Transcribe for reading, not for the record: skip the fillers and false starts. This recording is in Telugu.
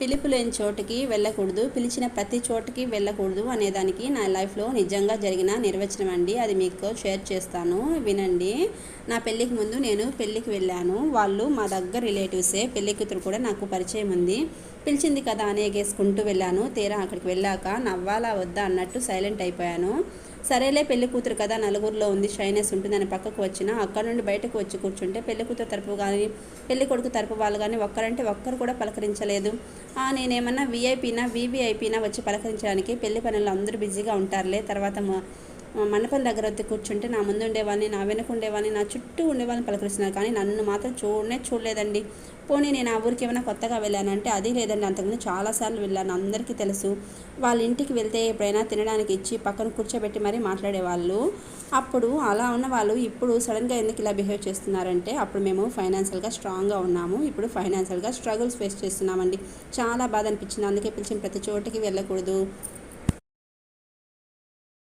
పిలుపు లేని చోటుకి వెళ్ళకూడదు, పిలిచిన ప్రతి చోటుకి వెళ్ళకూడదు అనేదానికి నా లైఫ్లో నిజంగా జరిగిన నిర్వచనం అండి. అది మీకు షేర్ చేస్తాను, వినండి. నా పెళ్ళికి ముందు నేను పెళ్ళికి వెళ్ళాను. వాళ్ళు మా దగ్గర రిలేటివ్సే, పెళ్లి కూతురు కూడా నాకు పరిచయం ఉంది. పిలిచింది కదా అని ఎగేసుకుంటూ వెళ్ళాను. తీరా అక్కడికి వెళ్ళాక నవ్వాలా వద్దా అన్నట్టు సైలెంట్ అయిపోయాను. సరేలే పెళ్లి కూతురు కదా, నలుగురిలో ఉంది, షైనెస్ ఉంటుందని పక్కకు వచ్చిన అక్కడ నుండి బయటకు వచ్చి కూర్చుంటే పెళ్లి కూతురు తరపు కానీ పెళ్లి కొడుకు తరపు వాళ్ళు కానీ ఒక్కరంటే ఒక్కరు కూడా పలకరించలేదు. నేనేమన్నా వీఐపీనా వీవీఐపీనా వచ్చి పలకరించడానికి? పెళ్లి పనుల్లో అందరూ బిజీగా ఉంటారులే. తర్వాత మండపం దగ్గర వచ్చి కూర్చుంటే నా ముందు ఉండేవాళ్ళని, నా వెనుక ఉండేవాళ్ళని, నా చుట్టూ ఉండేవాళ్ళని పలకరిస్తున్నారు, కానీ నన్ను మాత్రం చూడలేదండి. పోనీ నేను ఆ ఊరికి ఏమైనా కొత్తగా వెళ్ళానంటే అది లేదండి. అంతకుముందు చాలాసార్లు వెళ్ళాను, అందరికీ తెలుసు. వాళ్ళ ఇంటికి వెళ్తే ఎప్పుడైనా తినడానికి ఇచ్చి పక్కన కూర్చోబెట్టి మరీ మాట్లాడేవాళ్ళు. అప్పుడు అలా ఉన్న వాళ్ళు ఇప్పుడు సడన్గా ఎందుకు ఇలా బిహేవ్ చేస్తున్నారంటే, అప్పుడు మేము ఫైనాన్షియల్గా స్ట్రాంగ్గా ఉన్నాము, ఇప్పుడు ఫైనాన్షియల్గా స్ట్రగుల్స్ ఫేస్ చేస్తున్నామండి. చాలా బాధ అనిపించింది. అందుకే పిలిచిన ప్రతి చోటికి వెళ్ళకూడదు,